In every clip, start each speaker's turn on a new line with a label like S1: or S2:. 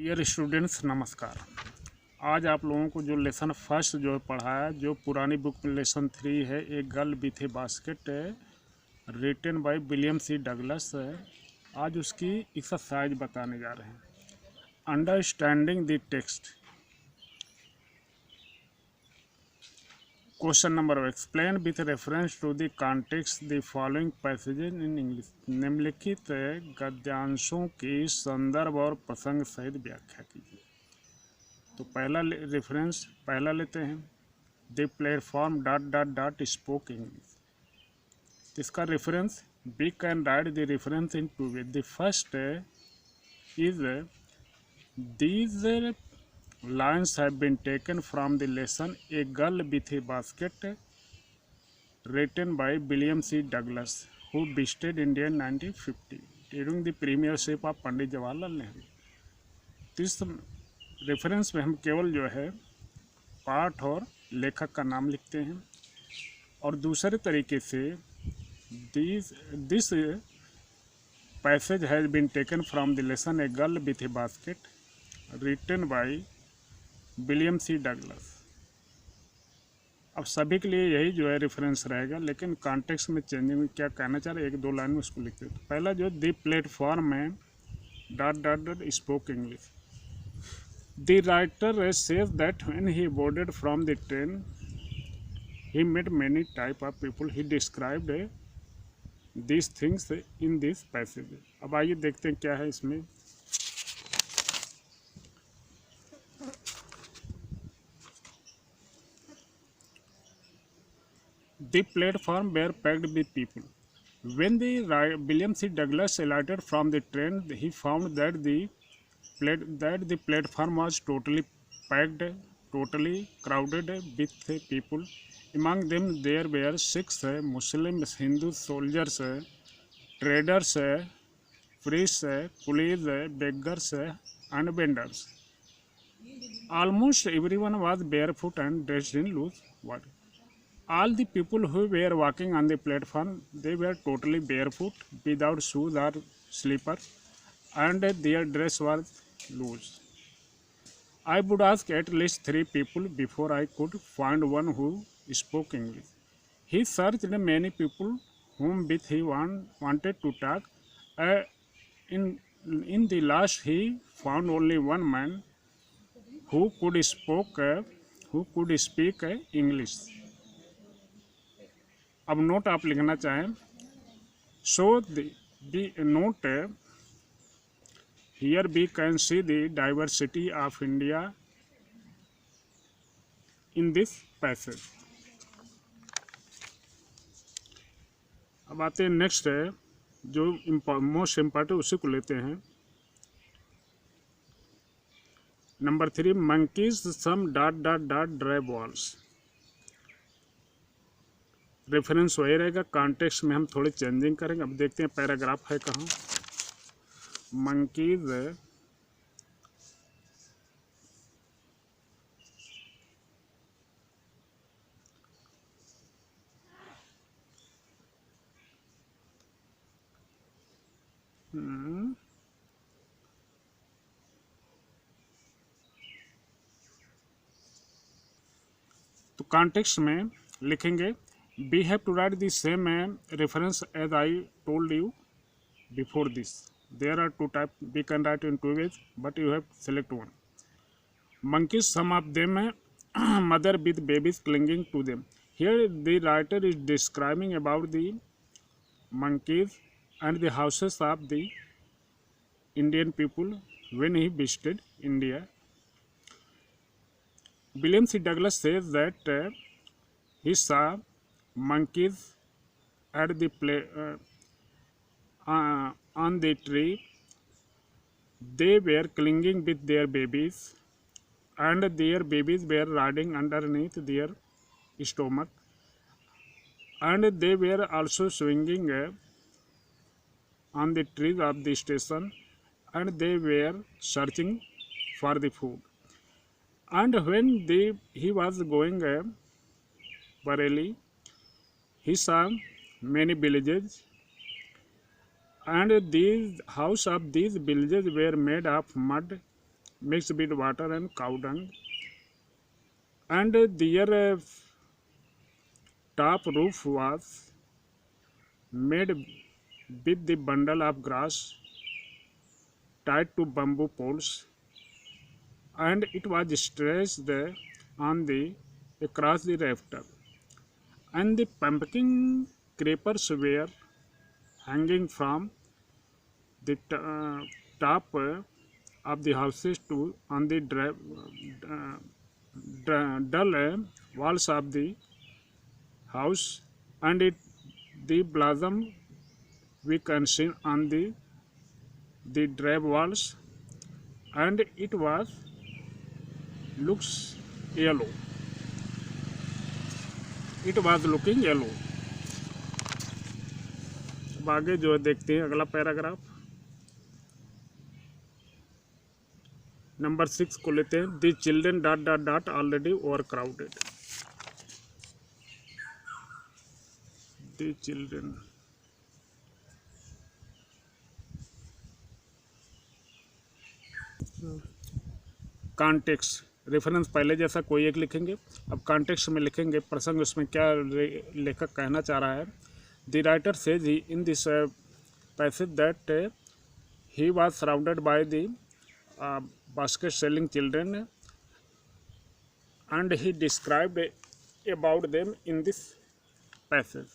S1: Dear students नमस्कार। आज आप लोगों को जो लेसन फर्स्ट जो पढ़ा है, जो पुरानी बुक में लेसन 3 है, a girl with a basket, written by William C Douglas है। आज उसकी एक्सरसाइज बताने जा रहे हैं। Understanding the text. Question number 1, explain with reference to the context the following passages in English. निम्नलिखित गद्यांशों की संदर्भ और प्रसंग सहित व्याख्या कीजिए। तो पहला लेते हैं, the platform dot dot dot spoke English. इसका reference we can write the reference in two way. The first is these lines have been taken from the lesson A Girl with a Basket, written by William C. Douglas, who visited India in 1950 during the premiership of पंडित जवाहरलाल नेहरू। तो इस reference में हम केवल जो है पाठ और लेखक का नाम लिखते हैं, और दूसरे तरीके से this passage has been taken from the lesson a girl with a basket, written by William C Douglas. अब सभी के लिए यही जो है रेफरेंस रहेगा, लेकिन कॉन्टेक्स्ट में चेंजिंग में क्या कहना चाह रहे हैं, एक दो लाइन में उसको लिखते हैं। तो पहला जो द प्लेटफॉर्म में dot dot dot spoke English. The writer says that when he boarded from the train he met many type of people. He described this things in this passage. अब आइए देखते हैं क्या है इसमें। The platform were packed with people. When William C. Douglas alighted from the train, he found that the platform was totally packed, totally crowded with people. Among them, there were 6 Muslim Hindu soldiers, traders, priests, police, beggars, and vendors. Almost everyone was barefoot and dressed in loose water. All the people who were walking on the platform, they were totally barefoot, without shoes or slippers, and their dress was loose. I would ask at least 3 people before I could find one who spoke English. He searched many people whom with he wanted to talk. Uh, in the last, he found only one man who could speak English. अब note आप लिखना चाहें, so the note here we can see the diversity of India in this passage. अब आते हैं next है, जो most important उसी को लेते हैं। नंबर 3, मंकीज सम dot dot dot dry balls. Reference वही रहेगा, कॉन्टेक्स्ट में हम थोड़ी चेंजिंग करेंगे। अब देखते हैं पैराग्राफ है कहाँ। मंकीज तो कॉन्टेक्स्ट में लिखेंगे, we have to write the same reference as I told you before this. There are 2 types. We can write in 2 ways, but you have to select one. Monkeys, some of them mother with babies clinging to them. Here the writer is describing about the monkeys and the houses of the Indian people when he visited India. William C. Douglas says that he saw monkeys at the on the tree. They were clinging with their babies, and their babies were riding underneath their stomach, and they were also swinging on the trees of the station, and they were searching for the food. And when he was going Bareilly, he saw many villages, and these houses of these villages were made of mud mixed with water and cow dung, and their top roof was made with the bundle of grass tied to bamboo poles, and it was stretched on the across the rafter, and the pumpkin creepers were hanging from the top of the houses to on the dull walls of the house, and the blossom we can see on the drab walls, and it was looks yellow. It was looking yellow. अब आगे जो है देखते हैं अगला paragraph number 6 को लेते हैं. The children dot dot dot already over crowded. The children context reference पहले जैसा कोई एक लिखेंगे. अब कॉन्टेक्स्ट में लिखेंगे प्रसंग उसमें क्या लेखक कहना चाह रहा है. The writer says he in this passage that he was surrounded by the basket selling children, and he described about them in this passage.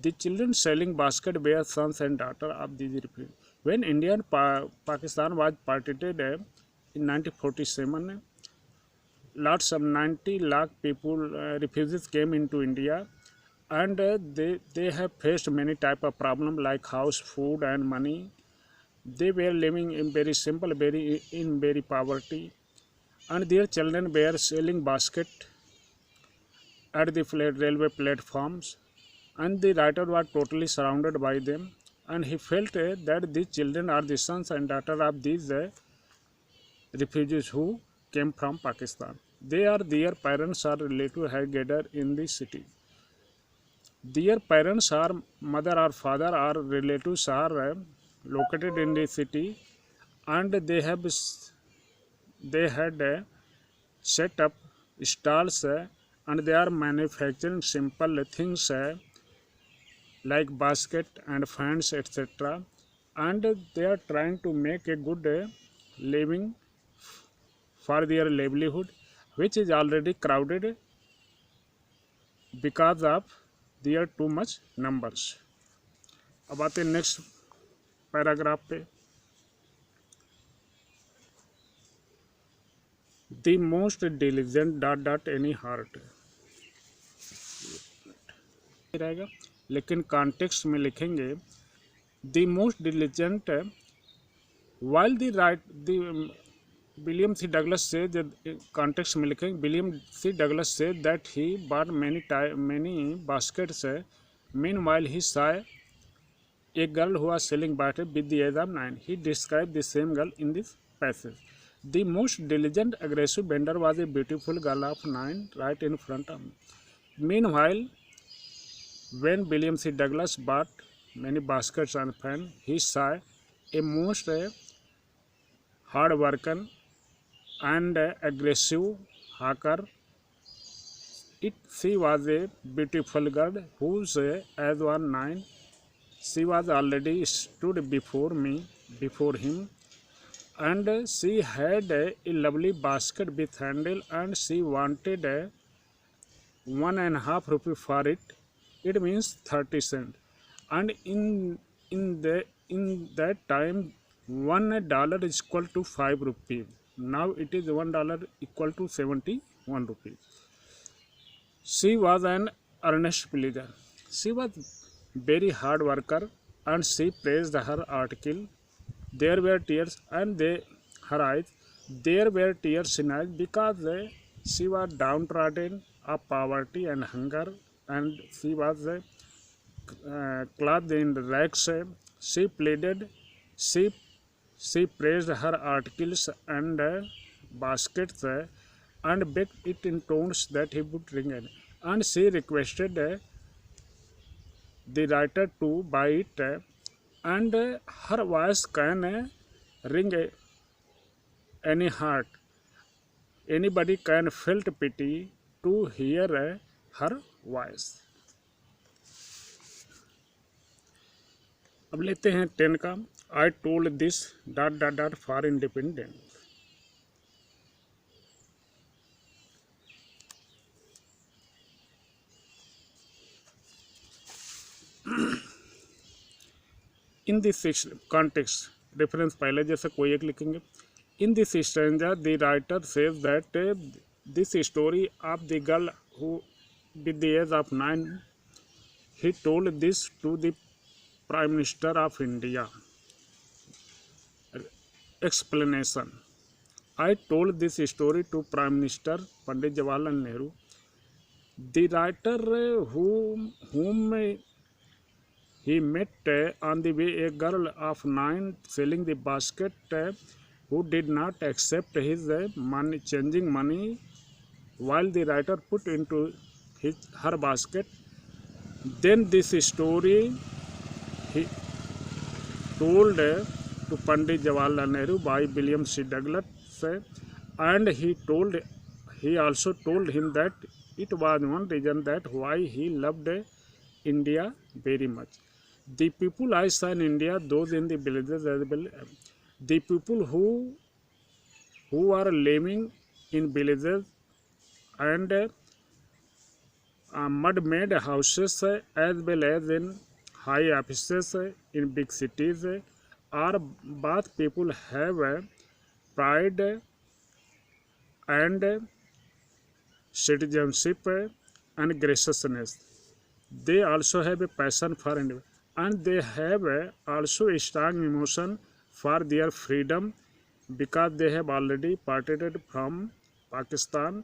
S1: The children selling basket were sons and daughters of these refugees. When India and Pakistan was partitioned in 1947, lots of 90 lakh people refugees came into India, and they have faced many type of problem like house, food and money. They were living in very simple, very poverty, and their children were selling basket at the railway platforms, and the writer was totally surrounded by them, and he felt that these children are the sons and daughters of these refugees who came from Pakistan. Their parents are related had gathered in the city. Their parents or mother or father or relatives are located in the city, and they had set up stalls, and they are manufacturing simple things like basket and fans, etc., and they are trying to make a good living for their livelihood, which is already crowded because of their too much numbers. अब आते हैं next paragraph पे. The most diligent dot dot any heart रहेगा, लेकिन context में लिखेंगे the most diligent while the right the William C Douglas says. Context में लिखेंगे William C Douglas says that he bought many baskets. Meanwhile he saw a girl who was selling basket with the age of 9. He described the same girl in this passage. The most diligent, aggressive vendor was a beautiful girl of 9 right in front of me. Meanwhile, when William C. Douglas bought many baskets and fans, he saw a most hard-working and aggressive hawker. She was a beautiful girl whose age was 9. She was already stood before him, and she had a lovely basket with handle, and she wanted 1.5 rupee for it. It means 30 cents. And in that time, $1 is equal to 5 rupees. Now it is $1 equal to 71 rupees. She was an earnest pleaser. She was very hard worker, and she praised her article. There were tears and her eyes. There were tears in eyes because she was downtrodden of poverty and hunger, and she was clothed in rags. She pleaded. She praised her articles and baskets, and begged it in tones that he would ring it. And she requested the writer to buy it, and her voice can ring any heart. Anybody can felt pity to hear her voice. अब लेते हैं 10 का. I told this ... for independence. In this context reference पहले जैसे कोई एक लिखेंगे. In this stranger the writer says that this story of the girl who with the age of 9 he told this to the prime minister of India. Explanation. I told this story to prime minister Pandit Jawaharlal Nehru. The writer whom he met on the way, a girl of 9 selling the basket, who did not accept his changing money while the writer put into her basket. Then this story he told to Pandit Jawaharlal Nehru by William C. Douglas, and he also told him that it was one reason that why he loved India very much. The people I saw in India, those in the villages as well, the people who are living in villages and mud-made houses as well as in high offices in big cities are both people have pride and citizenship and graciousness. They also have a passion for India, and they have also a strong emotion for their freedom because they have already parted from Pakistan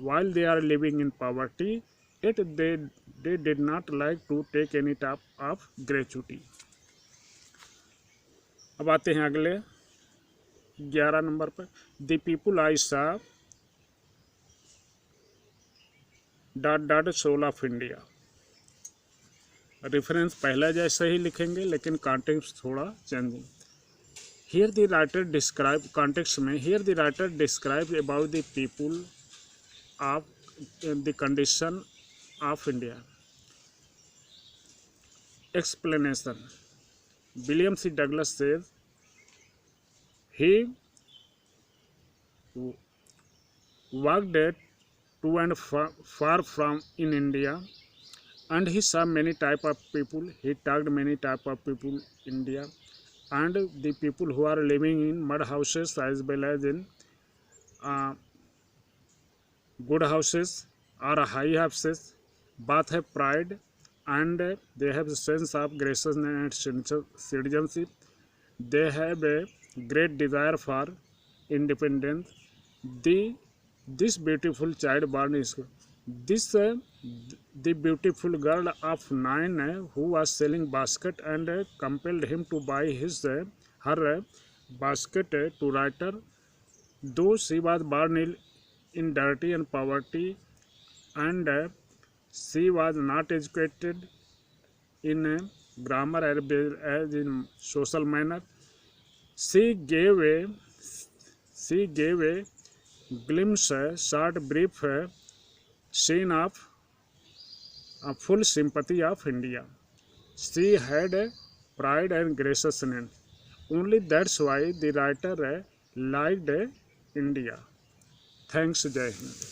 S1: while they are living in poverty. Yet they did not like to take any type of gratuity. अब आते हैं अगले 11 number पर. The people आई सा ... soul of India. Reference पहला जैसे ही लिखेंगे लेकिन कॉन्टेक्स्ट थोड़ा changing. Here the writer describe, context में here the writer describe about the people of the condition of India. Explanation. William C Douglas says he worked to and far from in India, and he saw many type of people. He talked many type of people in India, and the people who are living in mud houses as well as in good houses or high houses both have pride and they have a sense of graciousness and citizenship. They have a great desire for independence. This beautiful child born is the beautiful girl of 9 who was selling basket and compelled him to buy her basket to writer. Though she was born in dirty and poverty and she was not educated in grammar as in social manner, she gave a glimpse, short brief scene of full sympathy of India. She had pride and graciousness. Only that's why the writer liked India. Thanks, Jai Hind.